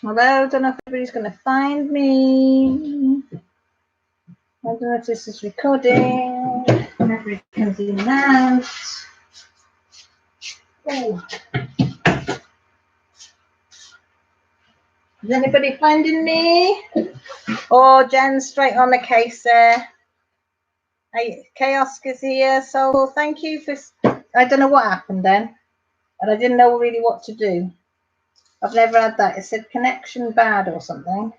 Although I don't know if everybody's going to find me. I don't know if this is recording. Everybody comes in and out. Oh. Is anybody finding me? Oh, Jen's straight on the case there. Hey, Chaos is here, so thank you for. I don't know what happened then, and I didn't know really what to do. I've never had that. It said connection bad or something.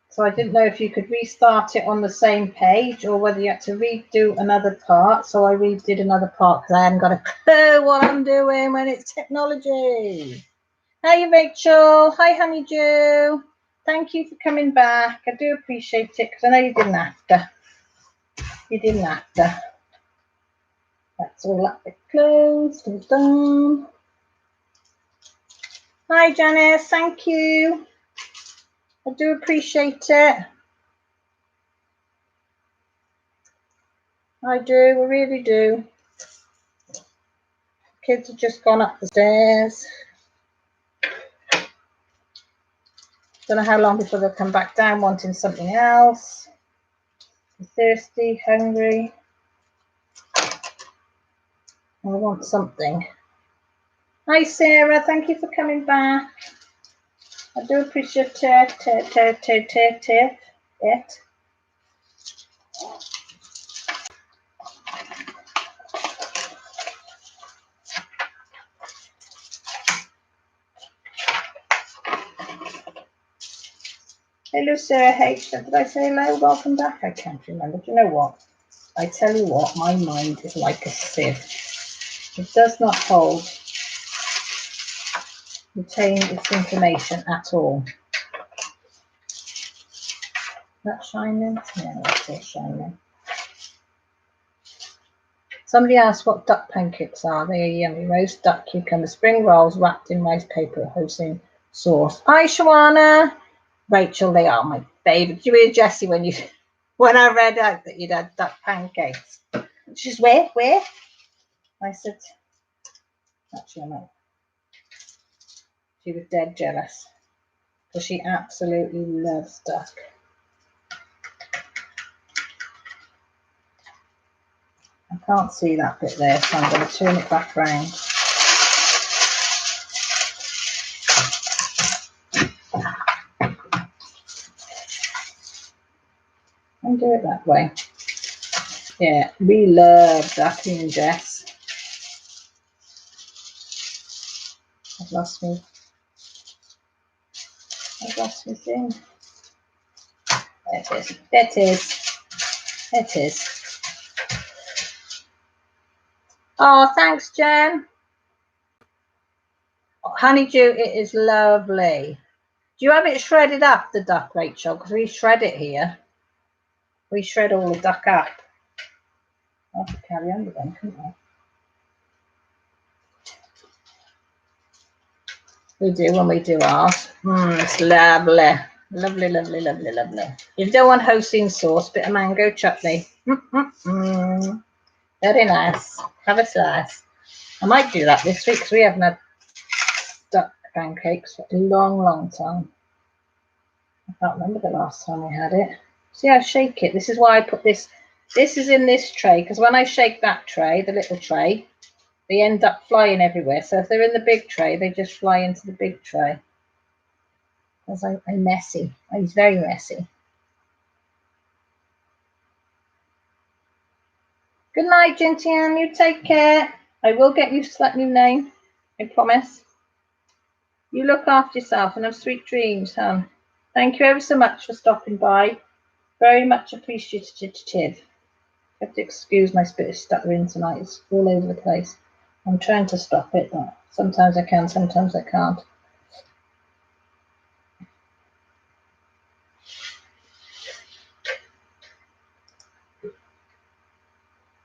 So I didn't know if you could restart it on the same page or whether you had to redo another part. So I redid another part because I hadn't got a clue what I'm doing when it's technology. Hi, Rachel. Hi, Honeydew. Thank you for coming back. I do appreciate it because I know you didn't have to. You didn't have to. That's all up the closed and done. Hi, Janice. Thank you. I do appreciate it. I do. I really do. Kids have just gone up the stairs. Don't know how long before they'll come back down wanting something else. Thirsty, hungry. I want something. Hi, Sarah. Thank you for coming back. I do appreciate it. Hello, Sarah H. Did I say hello? Welcome back. I can't remember. Do you know what? I tell you what, my mind is like a sieve. It does not retain its information at all. That shining? No, it's all shining. Somebody asked what duck pancakes are. They are yummy. Roast duck, cucumber, spring rolls wrapped in rice paper, hosting sauce. Hi, Shawana. Rachel, they are my favourite. Did you hear Jessie when I read out that you'd had duck pancakes? She says, where? I said, actually, no. She was dead jealous because she absolutely loves duck. I can't see that bit there, so I'm going to turn it back round. And do it that way. Yeah, we love duck and Jess. I've lost me thing. There it is. Oh, thanks, Jen. Oh, honeydew, it is lovely. Do you have it shredded up, the duck, Rachel? Because we shred it here. We shred all the duck up. I have to carry on with them, couldn't I? We do when we do ours. It's lovely. Lovely, lovely, lovely, lovely. If you don't want hosting sauce, bit of mango chutney. Very nice. Have a slice. I might do that this week because we haven't had duck pancakes for a long, long time. I can't remember the last time we had it. See, I shake it. This is why I put this. This is in this tray because when I shake that tray, the little tray, they end up flying everywhere. So if they're in the big tray, they just fly into the big tray. Because I'm messy. I'm very messy. Good night, Gentian. You take care. I will get you that new name. I promise. You look after yourself and have sweet dreams, hon. Thank you ever so much for stopping by. Very much appreciative. I have to excuse my bit of stuttering tonight. It's all over the place. I'm trying to stop it, but sometimes I can, sometimes I can't.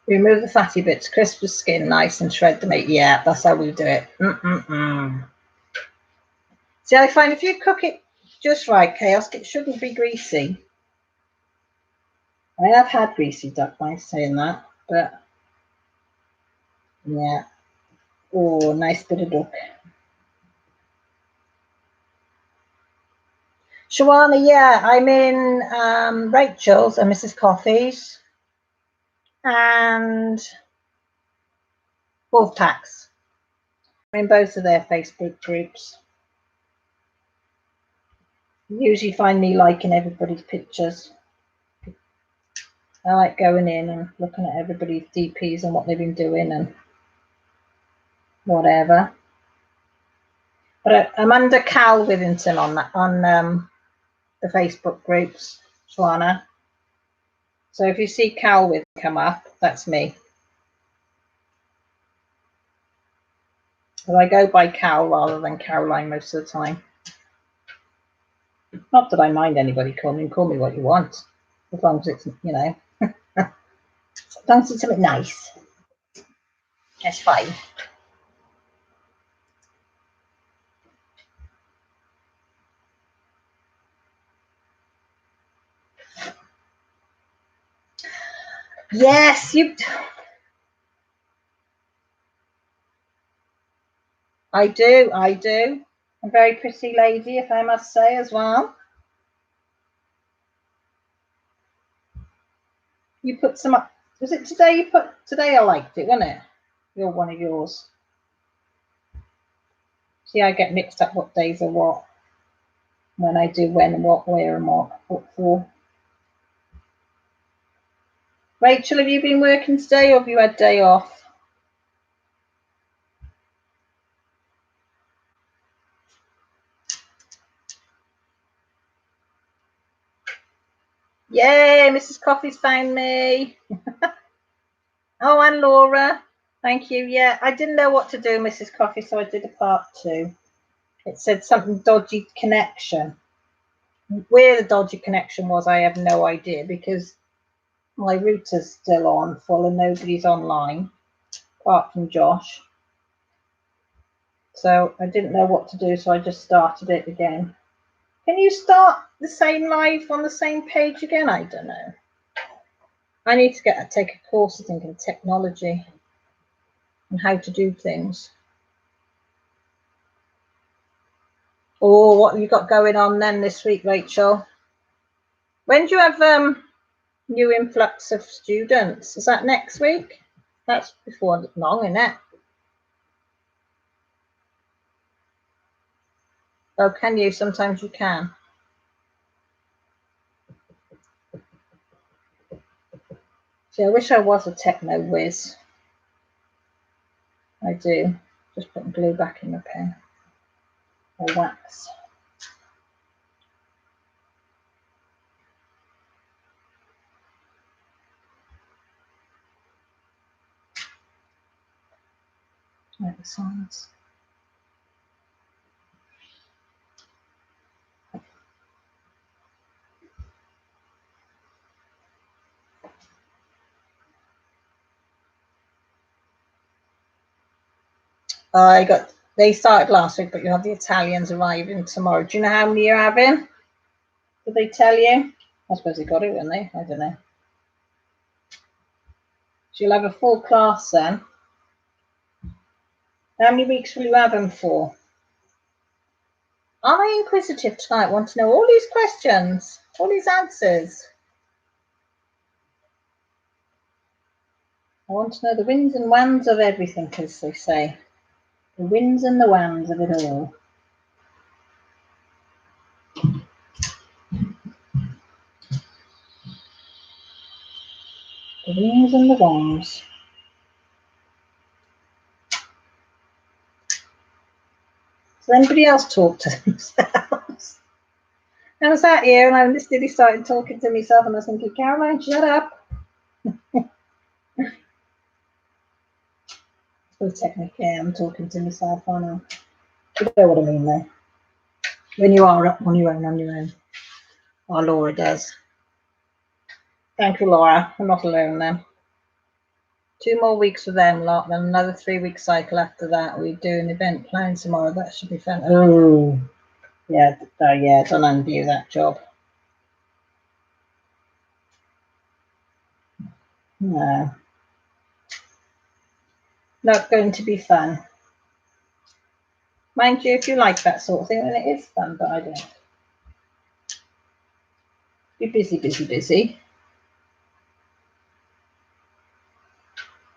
Remove the fatty bits, crisp the skin nice and shred the meat. Yeah, that's how we do it. See, I find if you cook it just right, Chaos, it shouldn't be greasy. I have had greasy duck by saying that, but yeah. Oh, nice bit of duck. Shawana, yeah, I'm in Rachel's and Mrs. Coffee's and Wolfpack's. I'm in both of their Facebook groups. You usually find me liking everybody's pictures. I like going in and looking at everybody's DPs and what they've been doing and whatever. But I'm under Cal Withington on that on the Facebook groups, Shawana. So if you see Cal with come up, that's me. But I go by Cal rather than Caroline most of the time. Not that I mind anybody calling me. Call me what you want, as long as it's, you know, as long as it's something nice. That's fine. Yes, you. I do. I do. A very pretty lady, if I must say, as well. You put some up. Was it today you put? Today I liked it, wasn't it? You're one of yours. See, I get mixed up what days are what. When I do when, what, where, and what for. Rachel, have you been working today or have you had day off? Yay, Mrs. Coffee's found me. Oh, and Laura. Thank you. Yeah, I didn't know what to do, Mrs. Coffee, so I did a part 2. It said something dodgy connection. Where the dodgy connection was, I have no idea because my router's still on full and nobody's online apart from Josh. So I didn't know what to do, so I just started it again. Can you start the same live on the same page again? I don't know. I need to take a course, I think, in technology and how to do things. Oh, what have you got going on then this week, Rachel? When do you have new influx of students? Is that next week? That's before long, isn't it? Oh, can you? Sometimes you can. See, I wish I was a techno whiz. I do. Just putting glue back in the pen. Or wax. Like the signs. They started last week, but you have the Italians arriving tomorrow. Do you know how many you're having? Did they tell you? I suppose they got it, didn't they? I don't know. So you'll have a full class then. How many weeks will you have them for? Am I inquisitive tonight? Want to know all these questions, all these answers? I want to know the wins and wans of everything, as they say. The wins and the wans of it all. The wins and the wans. Does anybody else talk to themselves? I was sat here and I just really started talking to myself and I was thinking, Caroline, shut up. Well, technically I'm talking to myself, aren't I? You know what I mean though. When you are up on your own. Oh, Laura does. Thank you, Laura. I'm not alone then. 2 more weeks for them lot, then another 3-week cycle after that. We do an event plan tomorrow. That should be fun. Oh, yeah, don't undo that job. No. Not going to be fun. Mind you, if you like that sort of thing, then it is fun, but I don't. Be busy, busy, busy.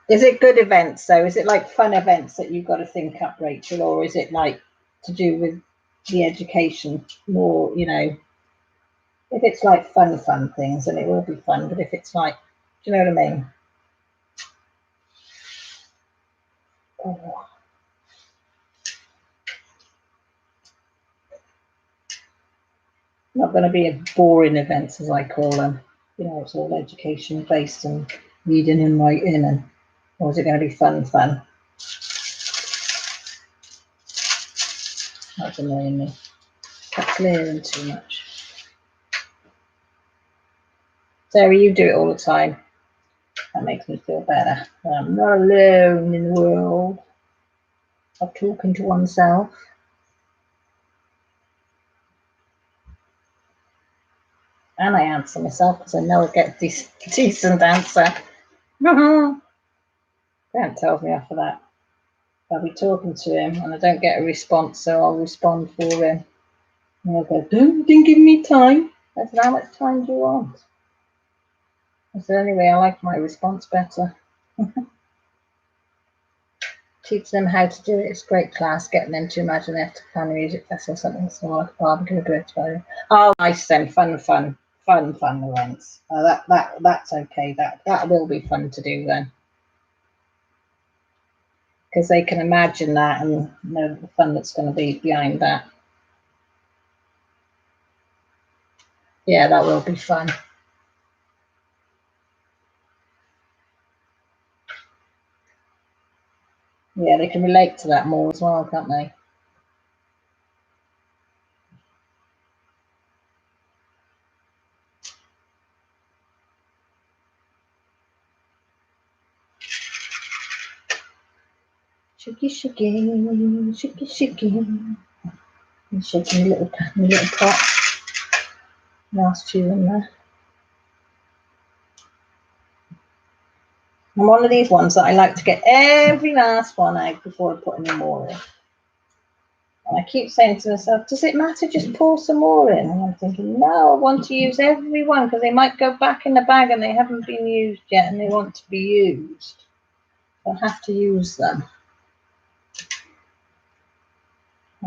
Is it good events though? Is it like fun events that you've got to think up, Rachel, or is it like to do with the education more, you know? If it's like fun things, then it will be fun. But if it's like, do you know what I mean? Oh. Not going to be a boring events, as I call them. You know, it's all education based and reading and writing, and or is it going to be fun? That's annoying me. That's layering too much. Sarah, you do it all the time. That makes me feel better. I'm not alone in the world of talking to oneself. And I answer myself because I know I get a decent answer. Dan tells me off for that. I'll be talking to him and I don't get a response, so I'll respond for him. And he'll go, didn't give me time. I said, how much time do you want? I said, anyway, I like my response better. Teach them how to do it. It's great class, getting them to imagine they have to plan a music festival or something small like a barbecue, a birthday. Oh, nice then, fun events. That's okay. That will be fun to do then, because they can imagine that and know the fun that's going to be behind that. Yeah, that will be fun. Yeah, they can relate to that more as well, can't they? Shaky, shaky, shaky, shaky. I'm shaking a little pot. Last few in there. I'm one of these ones that I like to get every last one out before I put any more in. And I keep saying to myself, does it matter? Just pour some more in. And I'm thinking, no, I want to use every one because they might go back in the bag and they haven't been used yet and they want to be used. I have to use them.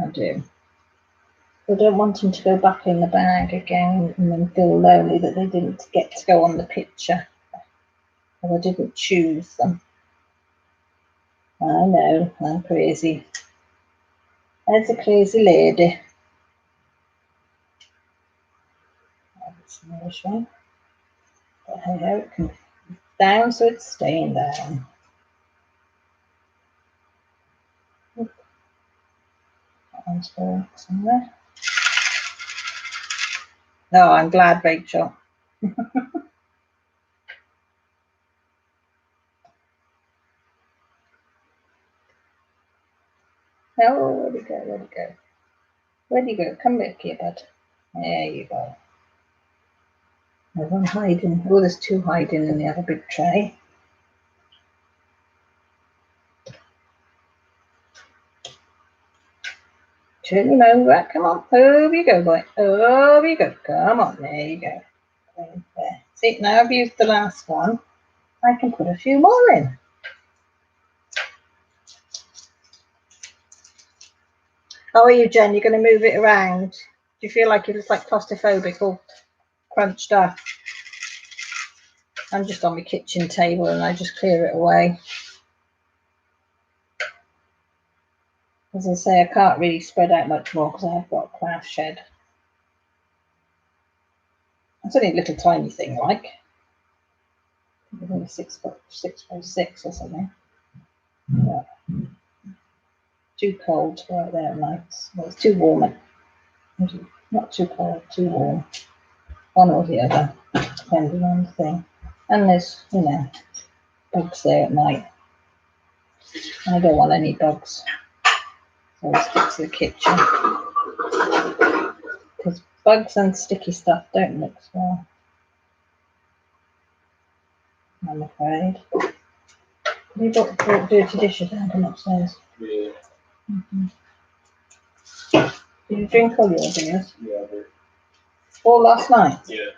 I do. I don't want them to go back in the bag again and then feel lonely that they didn't get to go on the picture. Or I didn't choose them. I know, I'm crazy. There's a crazy lady. That's nice one. But hey ho, it can be down, so it's staying down. That one's going somewhere. No, I'm glad, Rachel. Oh, where'd he go? Where'd he go? Where'd he go? Come back here, bud. There you go. There's one hiding. Oh, there's two hiding in the other big tray. Turn him over. Come on. Over you go, boy. Over you go. Come on. There you go. There. See, now I've used the last one. I can put a few more in. How are you, Jen? You're going to move it around? Do you feel like you're just like claustrophobic or crunched up? I'm just on my kitchen table and I just clear it away. As I say, I can't really spread out much more because I've got a craft shed. It's only a little tiny thing, like. It's only 6 by 6 or something. Yeah. Too cold to go out there at night. Well, it's too warm. Not too cold, too warm. One or the other, depending on the thing. And there's, you know, bugs there at night. I don't want any bugs. So I stick to the kitchen. Because bugs and sticky stuff don't mix well, I'm afraid. You got dirty dishes down from upstairs? Yeah. Did you drink all your beers? Yeah, I did. All last night? Yeah.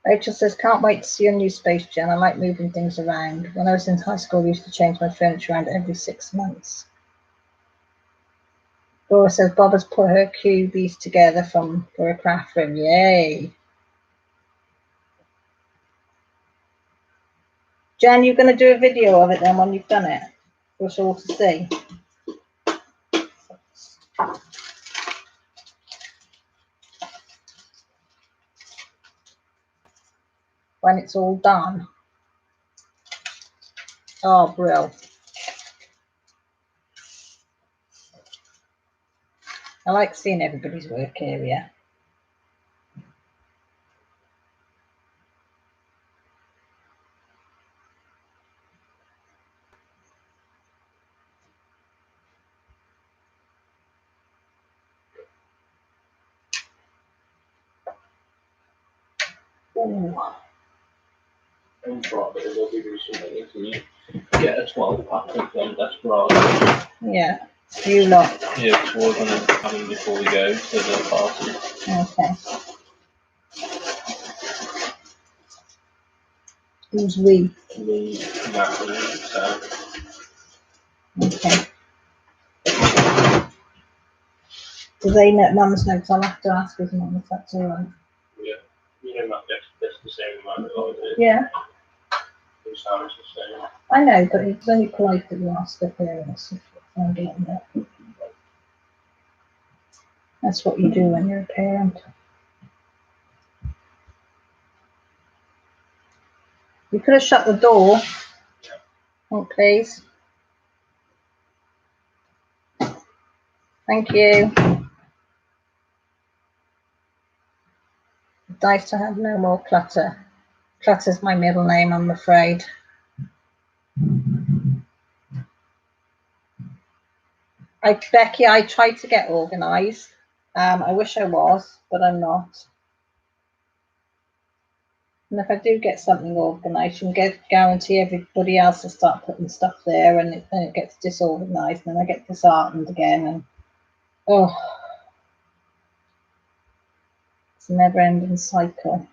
Rachel says, can't wait to see your new space, Jen. I like moving things around. When I was in high school, I used to change my furniture around every 6 months. Laura says, Bob has put her cubies together for a craft room. Yay. Jen, you're going to do a video of it then when you've done it for us all to see. When it's all done. Oh, brill. I like seeing everybody's work area. Ooh. Get a 12-pack of them desperados. Yeah, you lot. Yeah, because we're going to have them before we go to the party. Okay. Who's we? Me, Matt, and Sam. Okay. Do they know? Mum's know? Because I'll have to ask his mum if that's all right. Yeah, you know Matt gets the same amount that I do. Yeah. Sam is the same. I know, but it's only polite that you ask their parents if you find out that. That's what you do when you're a parent. You could have shut the door. Oh, please. Thank you. It's nice to have no more clutter. Clutter's my middle name, I'm afraid. Becky, I tried to get organised. I wish I was, but I'm not. And if I do get something organised, you can guarantee everybody else will start putting stuff there, and then it gets disorganised, and I get disheartened again. And oh, it's a never-ending cycle.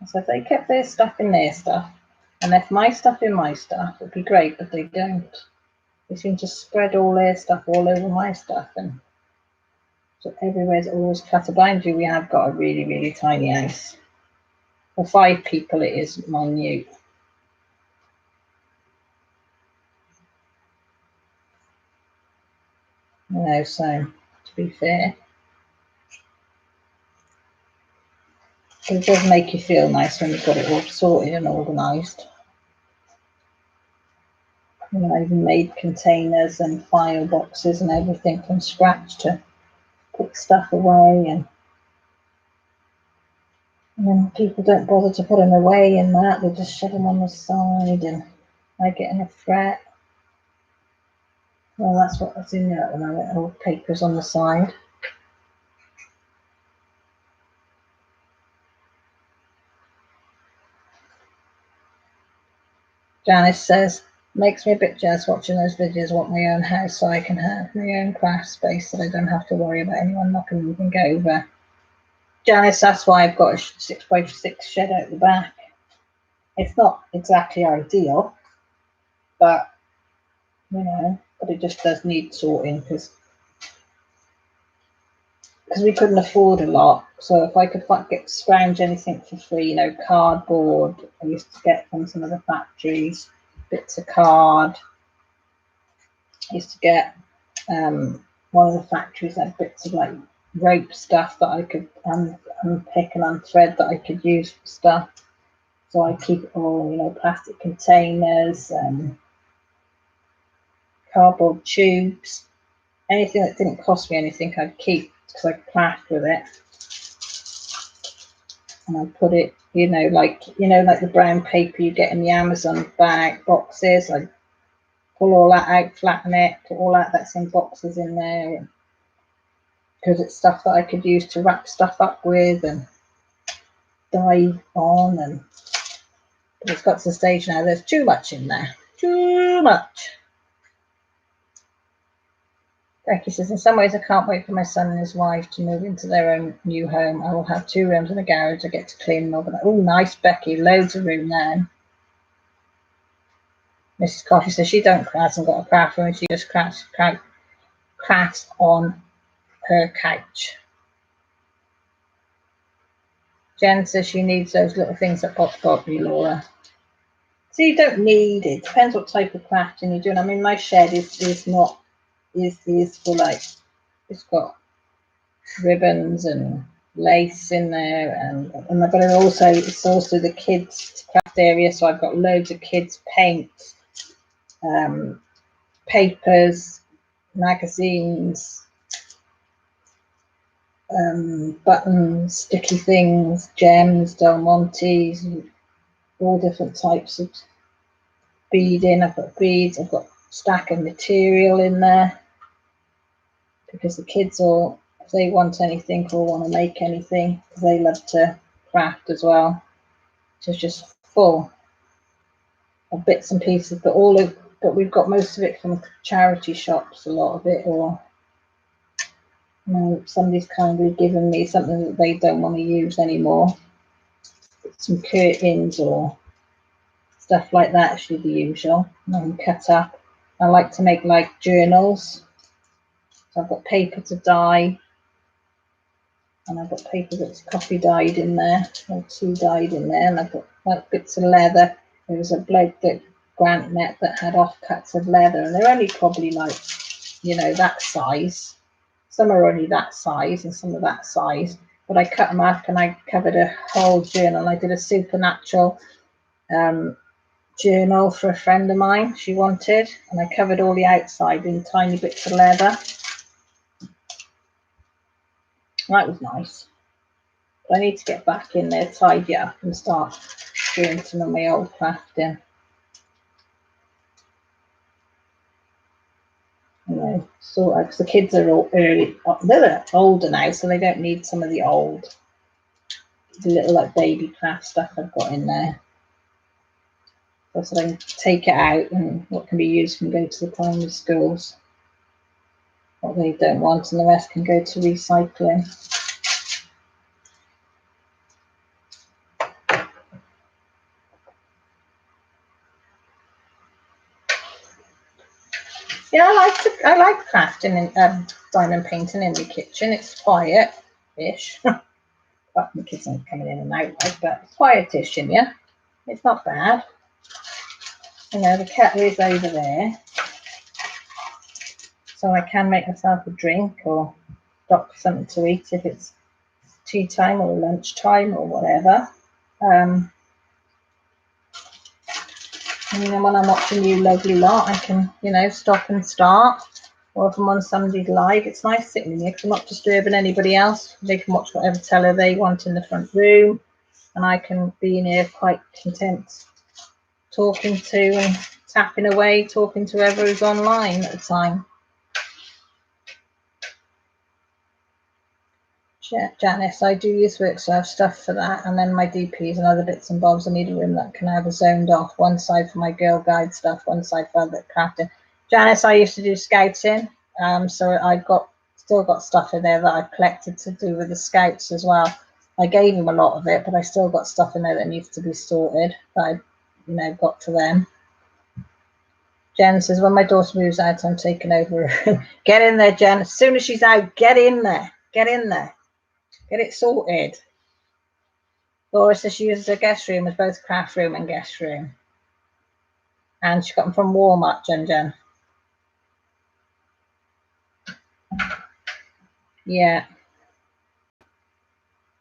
So if they kept their stuff in their stuff, and left my stuff in my stuff, it'd be great, but they don't. They seem to spread all their stuff all over my stuff, and so everywhere's always cluttered. Behind you, we have got a really, really tiny house. For 5 people, it is minute. You know, so to be fair, it does make you feel nice when you've got it all sorted and organised. You know, I even made containers and file boxes and everything from scratch to put stuff away, and then people don't bother to put them away and that, they just shove them on the side, and I get in a fret. Well, that's what's in there at the moment, all papers on the side. Janice says, makes me a bit jealous watching those videos. I want my own house so I can have my own craft space, so I don't have to worry about anyone knocking anything over. Janice, that's why I've got a 6x6 shed out the back. It's not exactly ideal, but you know, but it just does need sorting because we couldn't afford a lot. So if I could scrounge anything for free, you know, cardboard, I used to get from some of the factories, bits of card. I used to get one of the factories had bits of like rope stuff that I could unpick and unthread that I could use for stuff. So I keep it all, you know, plastic containers, cardboard tubes, anything that didn't cost me anything I'd keep because I could craft with it. And I put it, you know, like the brown paper you get in the Amazon bag boxes. I pull all that out, flatten it, put all that's in boxes in there, because it's stuff that I could use to wrap stuff up with and dye on. And but it's got to the stage now, there's too much in there, too much. Becky says, in some ways I can't wait for my son and his wife to move into their own new home. I will have 2 rooms and a garage. I get to clean them overnight. Oh, nice, Becky. Loads of room then. Mrs. Coffee says she hasn't got a craft room. She just crafts on her couch. Jen says she needs those little things that pop you, Laura. So you don't need it. Depends what type of crafting you're doing. I mean, my shed is for like, it's got ribbons and lace in there, and I've got it's also the kids craft area. So I've got loads of kids paint, papers, magazines, buttons, sticky things, gems, Del Montes, all different types of beading. I've got beads. I've got a stack of material in there because the kids all, if they want anything or want to make anything, they love to craft as well. So it's just full of bits and pieces, but we've got most of it from charity shops, a lot of it, or somebody's kindly given me something that they don't want to use anymore. Some curtains or stuff like that, should be the usual. And I can cut up. I like to make like journals. So I've got paper to dye, and I've got paper that's coffee dyed in there, or tea dyed in there, and I've got like bits of leather. There was a bloke that Grant met that had offcuts of leather, and they're only probably like, that size. Some are only that size and some are that size, but I cut them up and I covered a whole journal. I did a supernatural journal for a friend of mine she wanted, and I covered all the outside in tiny bits of leather. That was nice. But I need to get back in there, tidy up and start doing some of my old crafting. So because the kids are all they're older now, so they don't need some of the little like baby craft stuff I've got in there. So I can take it out, and what can be used can go to the primary schools. What they don't want, and the rest can go to recycling. Yeah, I like crafting and diamond painting in the kitchen. It's quiet-ish. But the kids aren't coming in and out, but it's quietish in here. It's not bad. The kettle is over there, so I can make myself a drink or stop for something to eat if it's tea time or lunch time or whatever. When I'm watching you lovely lot, I can, stop and start. Or if I'm on somebody's live, it's nice sitting in here because I'm not disturbing anybody else. They can watch whatever teller they want in the front room, and I can be in here quite content, talking to and tapping away, talking to whoever is online at the time. Janice, I do youth work, so I have stuff for that, and then my DPs and other bits and bobs. I need a room that can have a zoned off, one side for my girl guide stuff, one side for other crafting. Janice, I used to do scouting, so I still got stuff in there that I collected to do with the scouts as well. I gave them a lot of it, but I still got stuff in there that needs to be sorted that I got to them. Jen says, when my daughter moves out, I'm taking over her room. Get in there, Jen. As soon as she's out, get in there. Get in there. Get it sorted. Laura says she uses her guest room as both craft room and guest room. And she got them from Walmart, Jen. Yeah.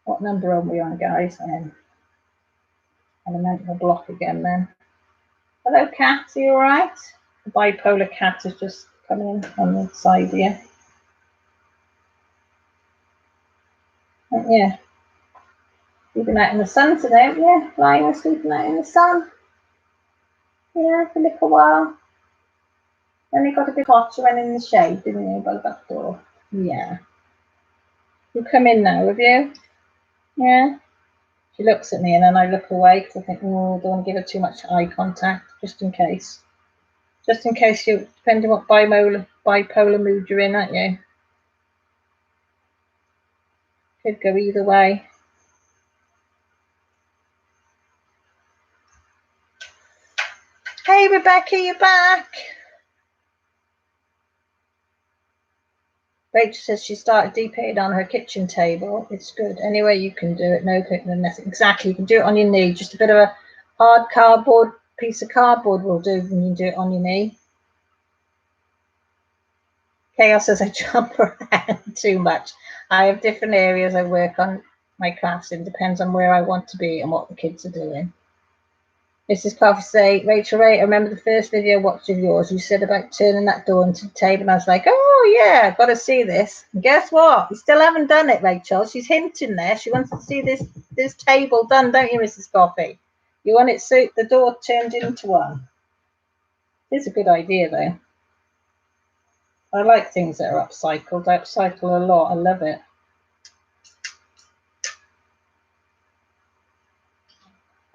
What number are we on, guys? And I meant the block again then. Hello, Kat. Are you all right? The bipolar cat is just coming in on the side here. Yeah. Sleeping out in the sun today, haven't you? Lying and sleeping out in the sun. Yeah, for a little while. Then you got a bit hotter when in the shade, didn't you, by the back door? Yeah. You come in now, have you? Yeah. She looks at me and then I look away because I think, oh, I don't want to give her too much eye contact, just in case. Just in case depending what bipolar mood you're in, aren't you? Could go either way. Hey Rebecca, you're back. Rachel says she started deep-painting on her kitchen table. It's good. Anyway, you can do it. No clicking and nothing. Exactly. You can do it on your knee. Just a bit of a hard cardboard piece of cardboard will do when you do it on your knee. Chaos says I jump around too much. I have different areas I work on my class. It depends on where I want to be and what the kids are doing. Mrs. Coffee say, Rachel Ray, I remember the first video I watched of yours. You said about turning that door into the table. And I was like, oh, yeah, I've got to see this. And guess what? You still haven't done it, Rachel. She's hinting there. She wants to see this table done, don't you, Mrs. Coffee? You want it so the door turned into one. It's a good idea, though. I like things that are upcycled. I upcycle a lot. I love it.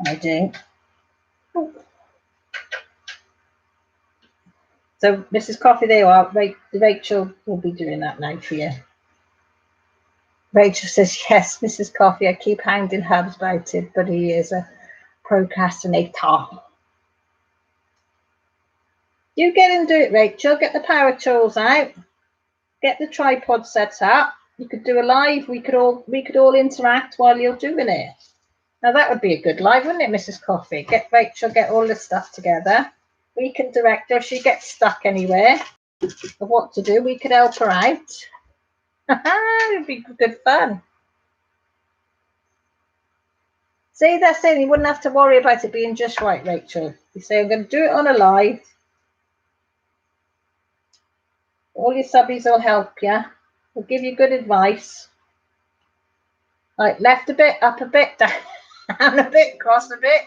I do. So, Mrs. Coffee, there you are. Rachel will be doing that now for you. Rachel says, yes, Mrs. Coffee, I keep hounding Hubs about it, but he is a procrastinator. You get and do it, Rachel. Get the power tools out. Get the tripod set up. You could do a live. We could all interact while you're doing it. Now that would be a good live, wouldn't it, Mrs. Coffee? Get Rachel, get all this stuff together. We can direct her if she gets stuck anywhere of what to do. We could help her out. It'd be good fun. See, that's it. You wouldn't have to worry about it being just right, Rachel. You say, I'm going to do it on a live. All your subbies will help you. We'll give you good advice. Like left a bit, up a bit, down a bit, across a bit.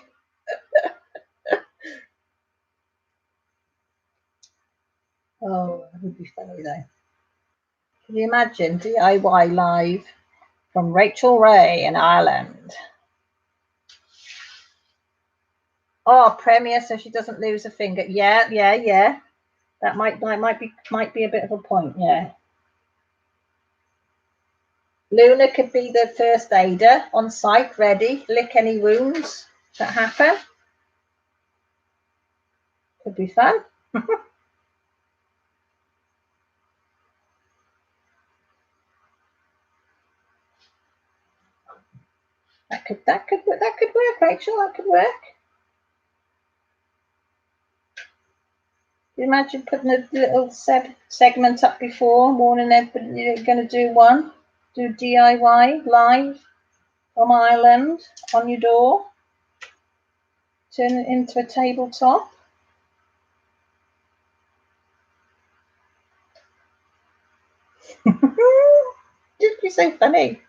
Oh, that would be funny though. Can you imagine DIY live from Rachel Ray in Ireland? Oh, Premier, so she doesn't lose a finger. Yeah. That might be a bit of a point. Yeah. Luna could be the first aider on site, ready, lick any wounds that happen. Could be fun. That could work, Rachel. That could work. Can you imagine putting a little segment up before, warning everybody you're going to do one, do DIY live from Ireland on your door, turn it into a tabletop. Just be so funny.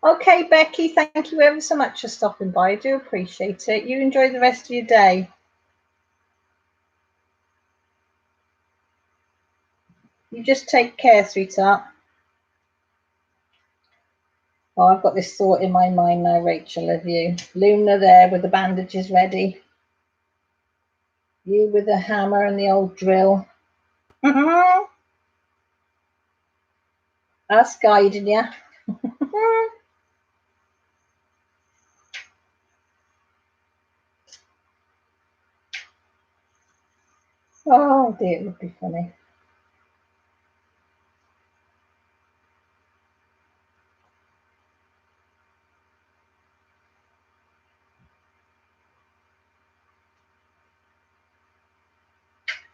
Okay, Becky, thank you ever so much for stopping by. I do appreciate it. You enjoy the rest of your day. You just take care, sweetheart. Oh, I've got this thought in my mind now, Rachel, of you. Luna there with the bandages ready. You with the hammer and the old drill. Us guiding you. Oh dear, it would be funny.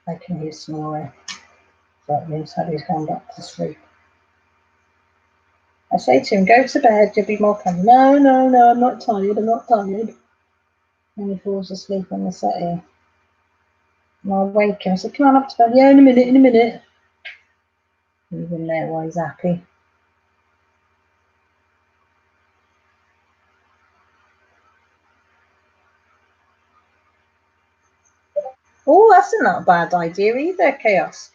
I can hear snoring. That means Harry's gone back to sleep. I say to him, go to bed, you'll be more calm. No, I'm not tired, And he falls asleep on the settee. And I'll wake him. I say, come on up to bed. Yeah, in a minute. He's in there while he's happy. Oh, that's not a bad idea either, Chaos.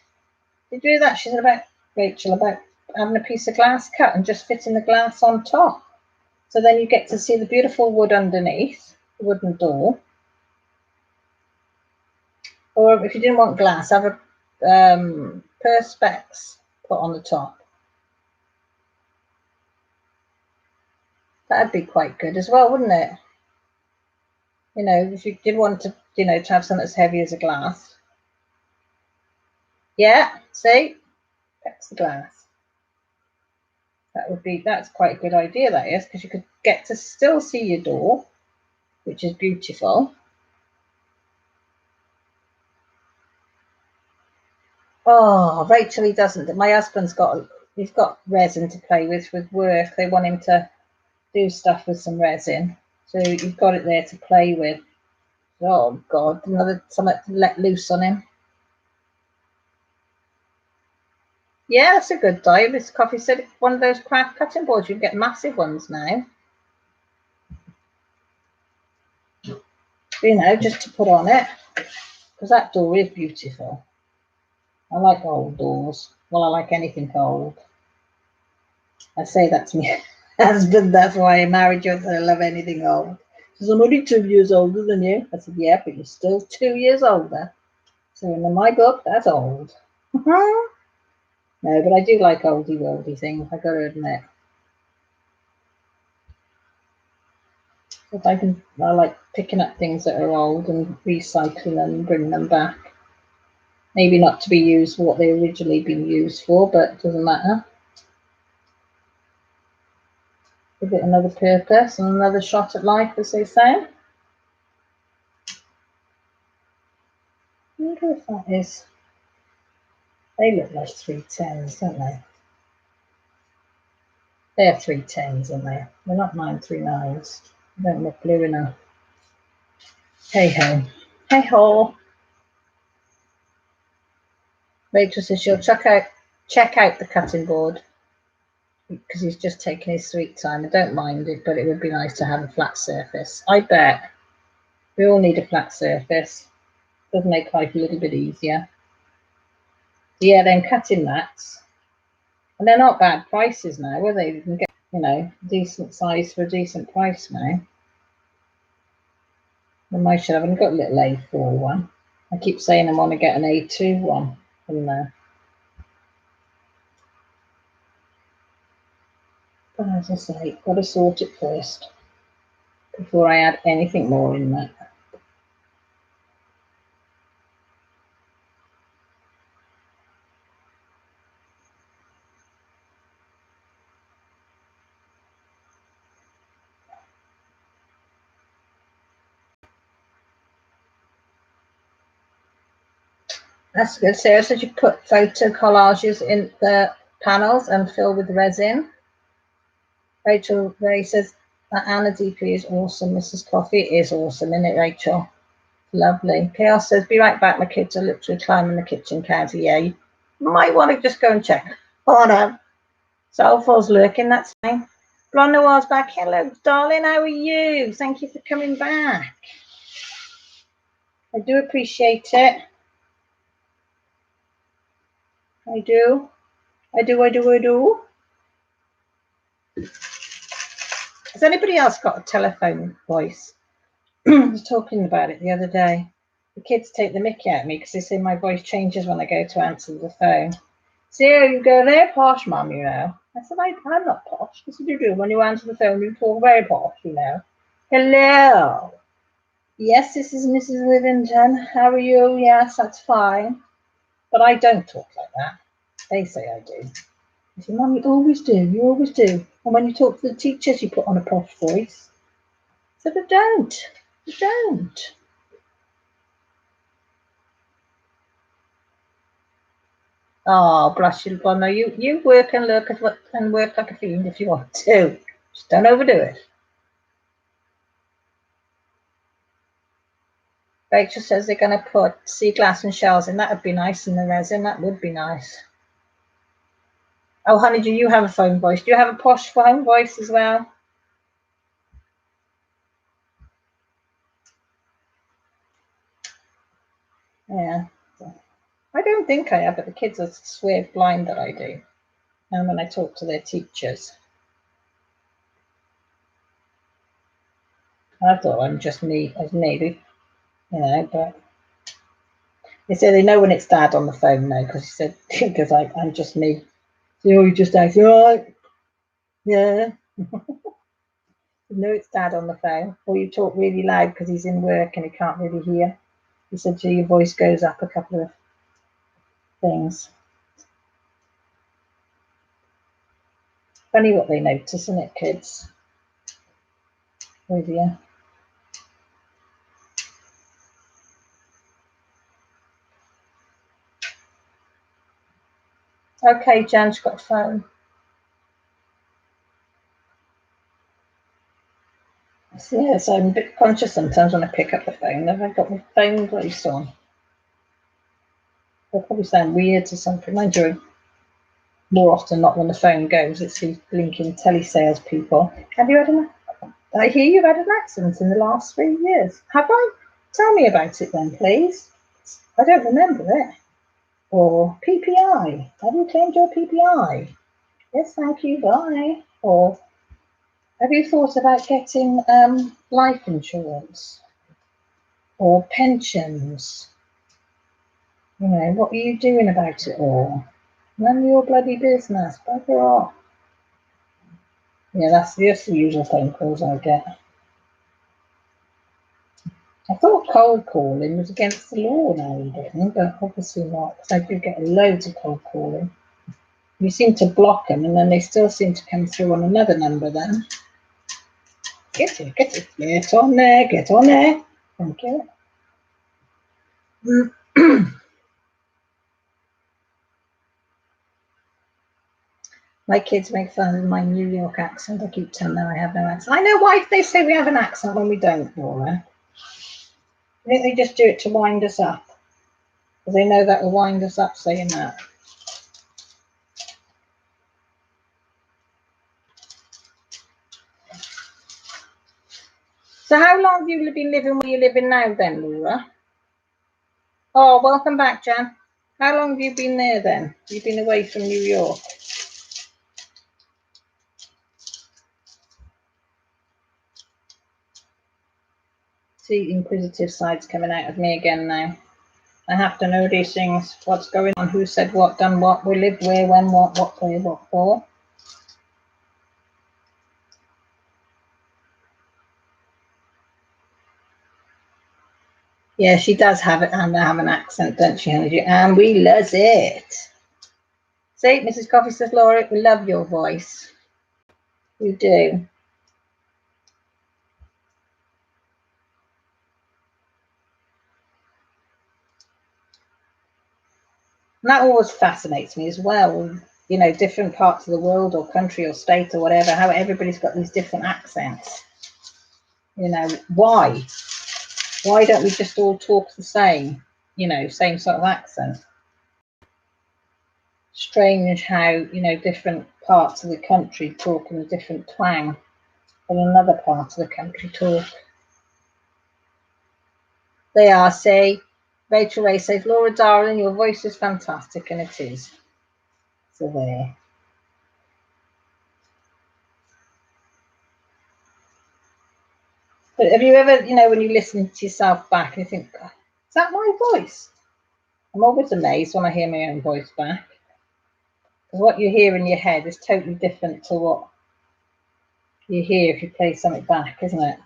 Did you do that? She said about Rachel, about having a piece of glass cut and just fitting the glass on top. So then you get to see the beautiful wood underneath, the wooden door. Or if you didn't want glass, have a perspex put on the top. That'd be quite good as well, wouldn't it? You know, if you did want to, you know, to have something as heavy as a glass. Yeah, see? That's the glass. That's quite a good idea, that is, because you could get to still see your door, which is beautiful. Oh, Rachel, he doesn't. My husband's he's got resin to play with work. They want him to do stuff with some resin. So you've got it there to play with. Oh God, something to let loose on him. Yeah, that's a good dive. This coffee said one of those craft cutting boards. You can get massive ones now. You know, just to put on it. Because that door is beautiful. I like old doors. Well, I like anything old. I say that to my husband. That's why I married you. I love anything old. He says, I'm only 2 years older than you. I said, yeah, but you're still 2 years older. So in my book, that's old. No, but I do like oldie worldy things, I gotta admit. If I like picking up things that are old and recycling them and bringing them back. Maybe not to be used for what they originally been used for, but it doesn't matter. Give it another purpose and another shot at life, as they say. I wonder if that is. They look like 310s, don't they? They're 310s, aren't they? They're not 939s. They don't look blue enough. Hey ho. Hey ho. Rachel says she'll check out the cutting board because he's just taking his sweet time. I don't mind it, but it would be nice to have a flat surface. I bet. We all need a flat surface. Does make life a little bit easier. Yeah, then cutting mats. And they're not bad prices now, are they? You can get, you know, decent size for a decent price now. I should have got a little A4 one. I keep saying I want to get an A2 one from there. But as I say, got to sort it first before I add anything more in that. That's good. Sarah said you put photo collages in the panels and fill with resin. Rachel Ray says that Anna DP is awesome. Mrs. Coffee is awesome, isn't it, Rachel? Lovely. Chaos says, be right back. My kids are literally climbing the kitchen counter. Yeah, you might want to just go and check on them. Soulful's lurking, that's fine. Blonde Noir's back. Hello, darling. How are you? Thank you for coming back. I do appreciate it. I do. I do. Has anybody else got a telephone voice? I was talking about it the other day. The kids take the mickey out of me because they say my voice changes when I go to answer the phone. See how you go there, posh, mum, you know. I said, I'm not posh. This is what you do when you answer the phone. You talk very posh, you know. Hello. Yes, this is Mrs. Withington. How are you? Yes, that's fine. But I don't talk like that. They say I do. I say, Mum, you always do. You always do. And when you talk to the teachers, you put on a posh voice. I said, I don't. I don't. Oh, bless you, Bono. You work and look at what and work like a fiend if you want to. Just don't overdo it. Rachel says they're going to put sea glass and shells in. That would be nice in the resin. That would be nice. Oh, honey, do you have a phone voice? Do you have a posh phone voice as well? Yeah. I don't think I have, but the kids are swear blind that I do. And when I talk to their teachers. I thought I'm just me as maybe, you know, but They say they know when it's Dad on the phone now, because he said, because I'm just me. So you just ask, you all right? Yeah. You know it's Dad on the phone, or you talk really loud because he's in work and he can't really hear. He said, so your voice goes up a couple of things. Funny what they notice, isn't it, kids? Oh dear. Okay, Jan's got a phone. So, yeah, so I'm a bit conscious sometimes when I pick up the phone. Have I got my phone voice on? They'll probably sound weird to some people. Mind you, more often not when the phone goes, it's these blinking telesales people. Have you had an? I hear you've had an accident in the last 3 years. Have I? Tell me about it then, please. I don't remember it. Or PPI. Have you claimed your PPI? Yes, thank you. Bye. Or have you thought about getting life insurance or pensions? You know, what are you doing about it all? None of your bloody business. Bugger off. Yeah, that's just the usual phone calls I get. I thought cold calling was against the law now in Britain, but obviously not, because I do get loads of cold calling. You seem to block them, and then they still seem to come through on another number then. Get it, get on there, get on there. Thank you. My kids make fun of my New York accent. I keep telling them I have no accent. I know why they say we have an accent when we don't, Laura. I think they just do it to wind us up. Because they know that will wind us up saying that. So how long have you been living where you're living now then, Laura? Oh, welcome back, Jan. How long have you been there then? You've been away from New York. See, inquisitive side's coming out of me again now. I have to know these things. What's going on? Who said what? Done what? We lived where? When? What? What? Where? What for? Yeah, she does have it and have an accent, don't she, Honey? And we love it. See, Mrs. Coffee says, Laura, we love your voice. We do. And that always fascinates me as well. You know, different parts of the world or country or state or whatever, how everybody's got these different accents. You know, why? Why don't we just all talk the same? You know, same sort of accent. Strange how, you know, different parts of the country talk in a different twang than another part of the country talk. They are, say, Rachel Ray says, Laura darling, your voice is fantastic, and it is. So there. But have you ever, you know, when you listen to yourself back and you think, is that my voice? I'm always amazed when I hear my own voice back. Because what you hear in your head is totally different to what you hear if you play something back, isn't it?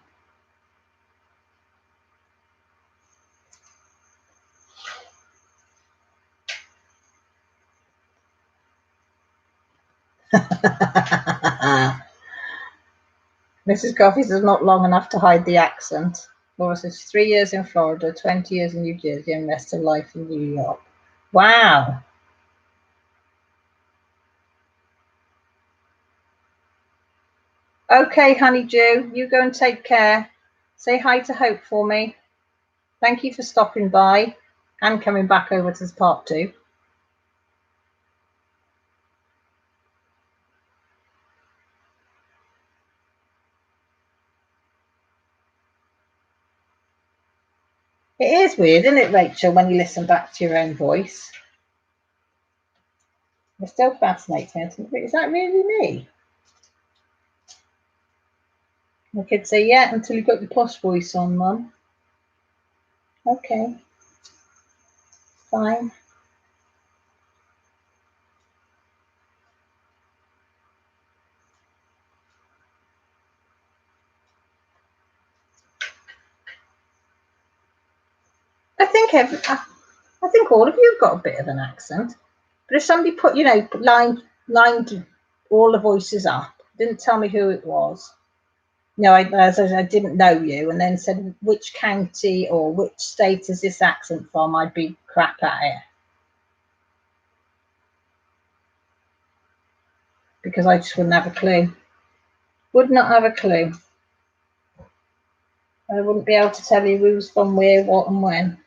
Mrs. Coffee says not long enough to hide the accent. Laura says 3 years in Florida, 20 years in New Jersey, and rest of life in New York. Wow. Okay, Honeydew, you go and take care. Say hi to Hope for me. Thank you for stopping by and coming back over to part 2. It is weird, isn't it, Rachel, when you listen back to your own voice? It still fascinates me. Is that really me? The kids say, yeah, until you got your posh voice on, Mum. Okay. fine. I think all of you have got a bit of an accent. But if somebody put, lined all the voices up, didn't tell me who it was. No, I didn't know you, and then said which county or which state is this accent from, I'd be crap at it. Because I just wouldn't have a clue. Would not have a clue. I wouldn't be able to tell you who's from where, what, and when.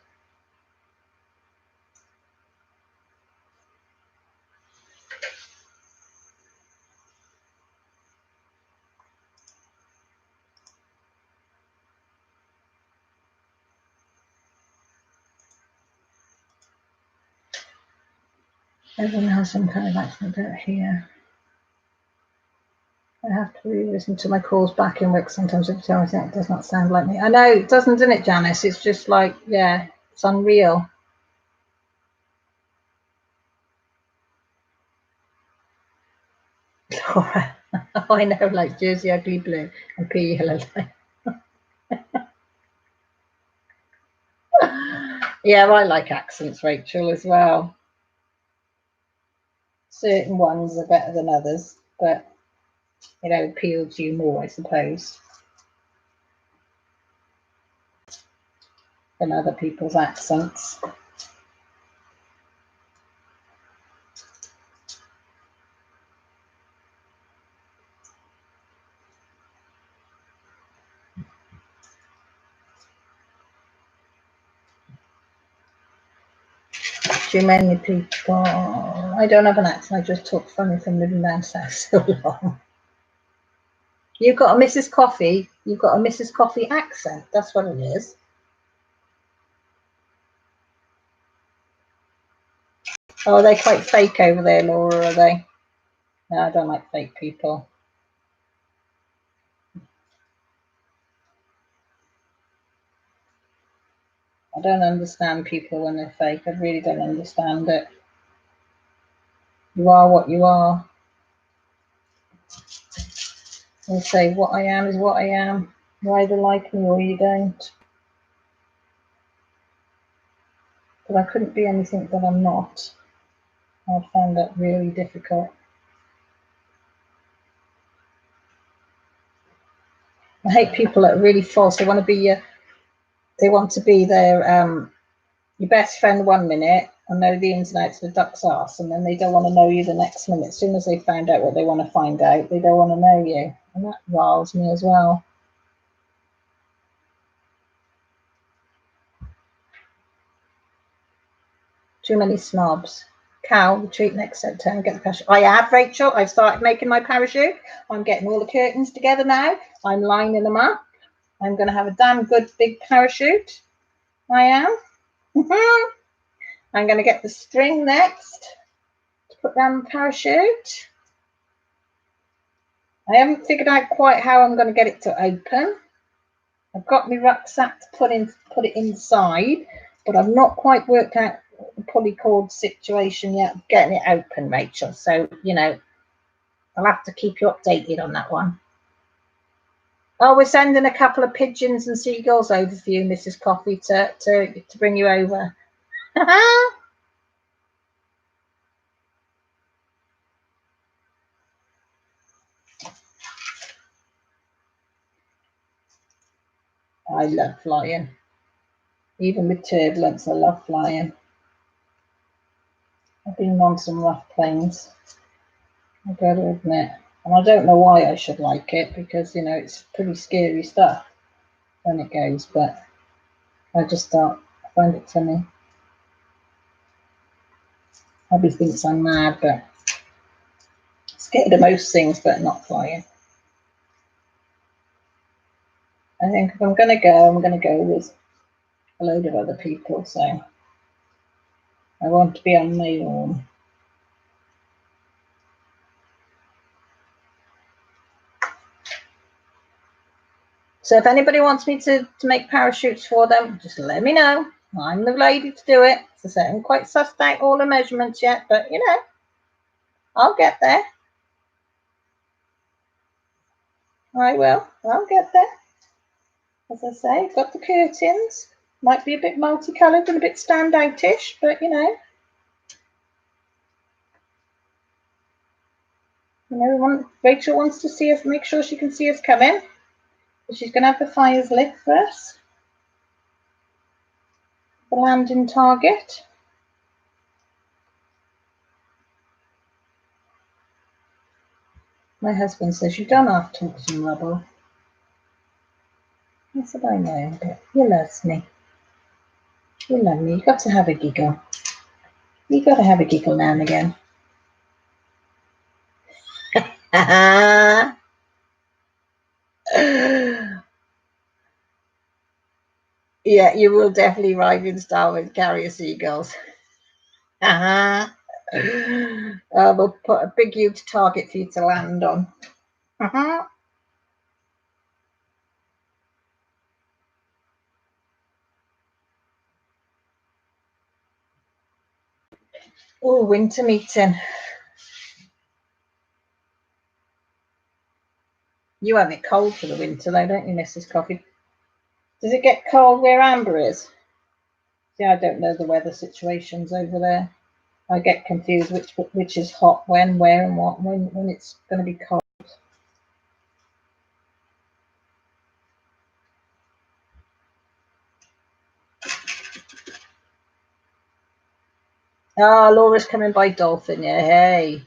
Everyone has some kind of accent out here. I have to re-listen to my calls back in work sometimes every time I think it does not sound like me. I know it doesn't, doesn't it, Janice? It's just like, yeah, it's unreal. Laura, I know, like Jersey Ugly Blue and P Yellow Line. Yeah, I like accents, Rachel, as well. Certain ones are better than others, but appeal to you more, I suppose, than other people's accents. Too many people. I don't have an accent. I just talk funny from living down south so long. You've got a Mrs. Coffee. You've got a Mrs. Coffee accent. That's what it is. Oh, are they quite fake over there, Laura? Are they? No, I don't like fake people. I don't understand people when they're fake. I really don't understand it. You are what you are. They say what I am is what I am. You either like me or you don't. But I couldn't be anything that I'm not. I found that really difficult. I hate people that are really false. They want to be your best friend one minute and know the ins and outs of a duck's arse, and then they don't want to know you the next minute. As soon as they found out what they want to find out, they don't want to know you, and that riles me as well. Too many snobs. Cal, retreat next September, get the parachute. I have, Rachel. I've started making my parachute. I'm getting all the curtains together now. I'm lining them up. I'm going to have a damn good big parachute. I am. I'm going to get the string next to put down the parachute. I haven't figured out quite how I'm going to get it to open. I've got my rucksack to put it inside, but I've not quite worked out the pulley cord situation yet, getting it open, Rachel. So, I'll have to keep you updated on that one. Oh, we're sending a couple of pigeons and seagulls over for you, Mrs. Coffee, to bring you over. I love flying. Even with turbulence, I love flying. I've been on some rough planes, I've got to admit. And I don't know why I should like it, because, it's pretty scary stuff when it goes, but I find it funny. Abby thinks I'm mad, but scared of most things, but not flying. I think if I'm going to go, I'm going to go with a load of other people, so I want to be on my own. So if anybody wants me to make parachutes for them, just let me know. I'm the lady to do it. As I say, I haven't quite sussed out all the measurements yet, but you know, I'll get there. I will. I'll get there. As I say, got the curtains. Might be a bit multicoloured and a bit standoutish, but you know. Rachel wants to see us, make sure she can see us coming. So she's going to have the fires lit for us. The landing target. My husband says, you don't have to talk some rubble. I said, I know, but you love me. You love me. You got to have a giggle. You got to have a giggle now and again. Yeah, you will definitely ride in style with carrier seagulls. We'll put a big huge target for you to land on. Oh, winter meeting. You have it cold for the winter though, don't you, Mrs. Coffee? Does it get cold where Amber is? See, I don't know the weather situations over there. I get confused which is hot when, where, and what when it's going to be cold. Ah, Laura's coming by dolphin. Yeah, hey.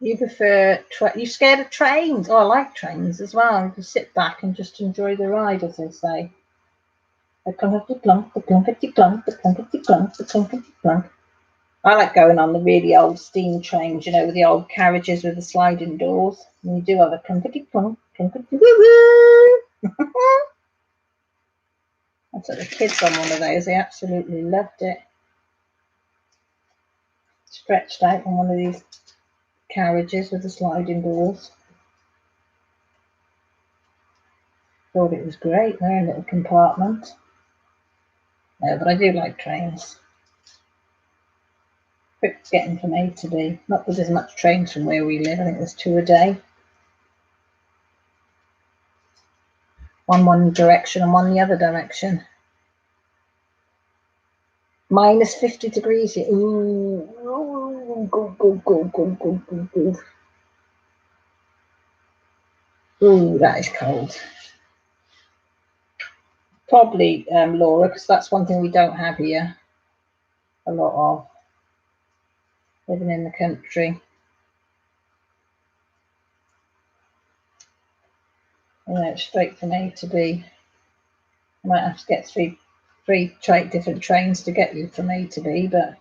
You prefer, you scared of trains? Oh, I like trains as well. You can sit back and just enjoy the ride, as they say. The clunkety clunk, the clunkety clunk, the clunkety clunk, the clunkety clunk. I like going on the really old steam trains, you know, with the old carriages with the sliding doors. And you do have a clunkety clunk, clunkety woo woo. I took the kids on one of those. They absolutely loved it. Stretched out on one of these carriages with the sliding doors. Thought it was great, their little compartment. No, but I do like trains. Quick getting from A to B. Not that there's much trains from where we live. I think there's 2 a day. One direction and one the other direction. Minus 50 degrees here. Ooh, go. Ooh, that is cold. Probably, Laura, because that's one thing we don't have here. A lot of. Living in the country. You know, straight from A to B. You might have to get three different trains to get you from A to B, but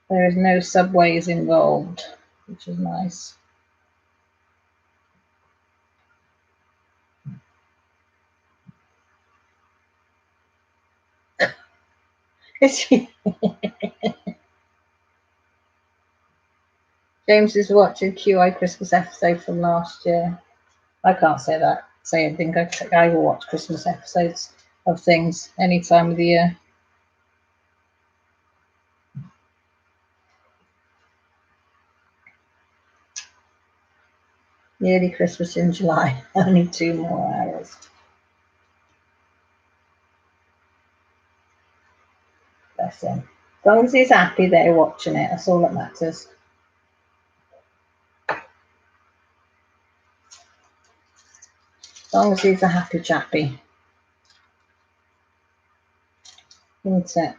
there is no subways involved, which is nice. James is watching QI Christmas episode from last year. I can't say anything. I will watch Christmas episodes of things any time of the year. Nearly Christmas in July. Only 2 more hours. Bless him. As long as he's happy there watching it, that's all that matters. As long as he's a happy chappy. Isn't it?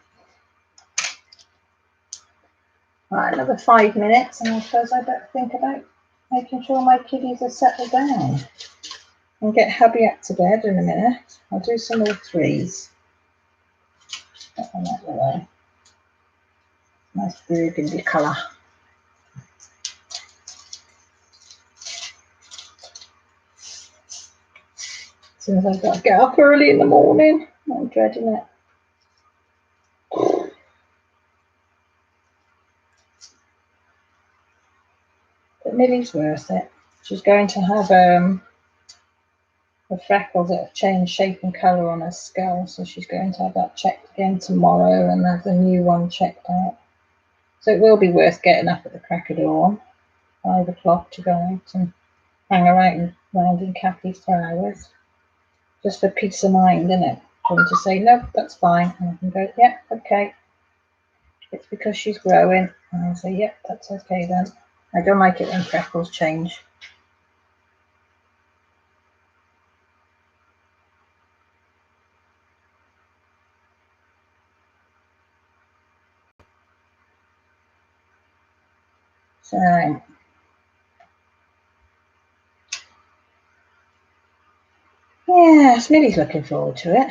Right, another 5 minutes, and I suppose I better think about making sure my kiddies are settled down. And get hubby up to bed in a minute. I'll do some more 3s. That one out the way. Nice burgundy colour. As soon as I've got to get up early in the morning, I'm dreading it. But Millie's worth it. She's going to have the freckles that have changed shape and colour on her skull, so she's going to have that checked again tomorrow and have the new one checked out. So it will be worth getting up at the crack of dawn, 5 o'clock, to go out and hang around in Kathy's for hours. Just for peace of mind, isn't it? For them to say, no, that's fine. And I can go, yeah, okay. It's because she's growing. And I'll say, yep, that's okay then. I don't like it when freckles change. So, yeah, Millie's looking forward to it.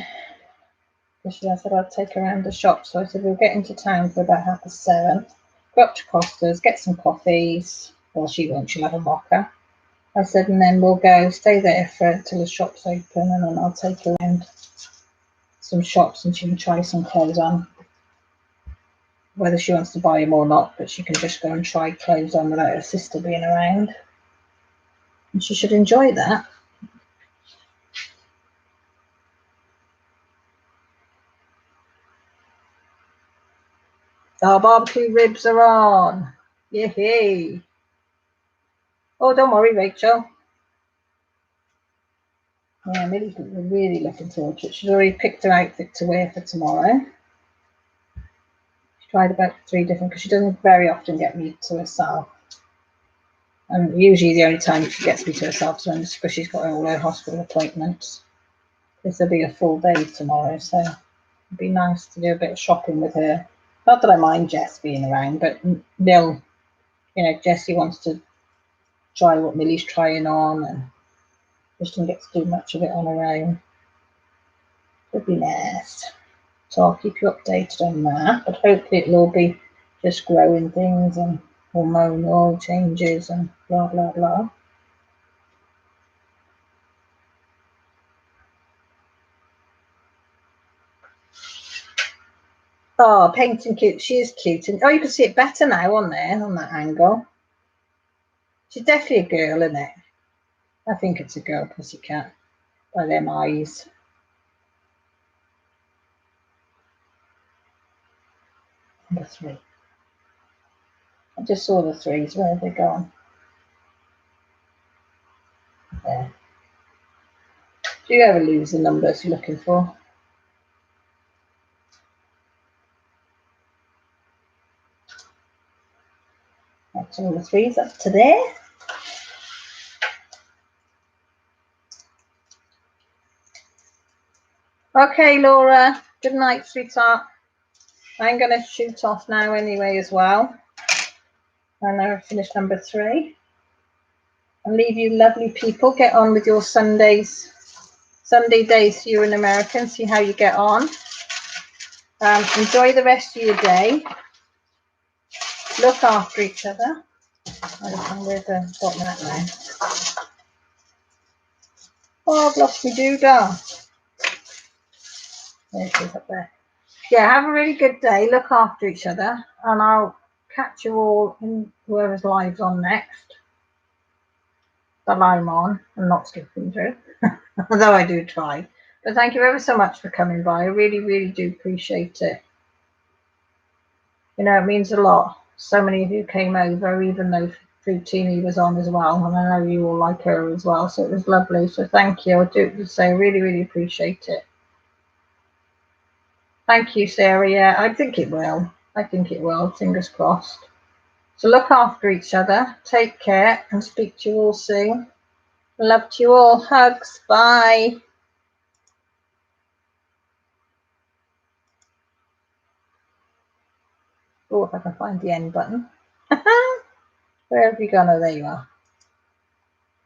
Because I said I'd take her around the shop. So I said, we'll get into town for about 7:30. Go up to Costa's, get some coffees. Well, she won't, she'll have a mocha. I said, and then we'll go stay there till the shop's open, and then I'll take her around some shops and she can try some clothes on. Whether she wants to buy them or not, but she can just go and try clothes on without her sister being around. And she should enjoy that. Our barbecue ribs are on. Yay! Oh, don't worry, Rachel. Yeah, Millie's really looking forward to it. She's already picked her outfit to wear for tomorrow. She tried about 3 different, because she doesn't very often get me to herself. And usually the only time she gets me to herself is because she's got all her hospital appointments. This will be a full day tomorrow, so it'd be nice to do a bit of shopping with her. Not that I mind Jess being around, but Mill, Jessie wants to try what Millie's trying on, and just didn't get to do much of it on her own. It'd be nice. So I'll keep you updated on that, but hopefully it'll all be just growing things and hormonal changes and blah, blah, blah. Oh, painting cute. She is cute. And, you can see it better now on there, on that angle. She's definitely a girl, isn't it? I think it's a girl pussycat by them eyes. Number 3. I just saw the 3s. Where have they gone? There. Do you ever lose the numbers you're looking for? That's all the 3s up to there. Okay, Laura. Good night, sweetheart. I'm going to shoot off now anyway as well. And I've finished number 3. I'll leave you lovely people. Get on with your Sunday days here in America and see how you get on. Enjoy the rest of your day. Look after each other. Where's the bottom of that now? Oh, I've lost my doodah. There it is up there. Yeah, have a really good day. Look after each other. And I'll catch you all in whoever's live's on next. That I'm on and not skipping through. Although I do try. But thank you ever so much for coming by. I really, really do appreciate it. It means a lot. So many of you came over, even though Fruitini was on as well. And I know you all like her as well. So it was lovely. So thank you. I do say really, really appreciate it. Thank you, Sarah. Yeah, I think it will. I think it will. Fingers crossed. So look after each other. Take care and speak to you all soon. Love to you all. Hugs. Bye. Oh, if I can find the end button. Where have you gone? Oh, there you are.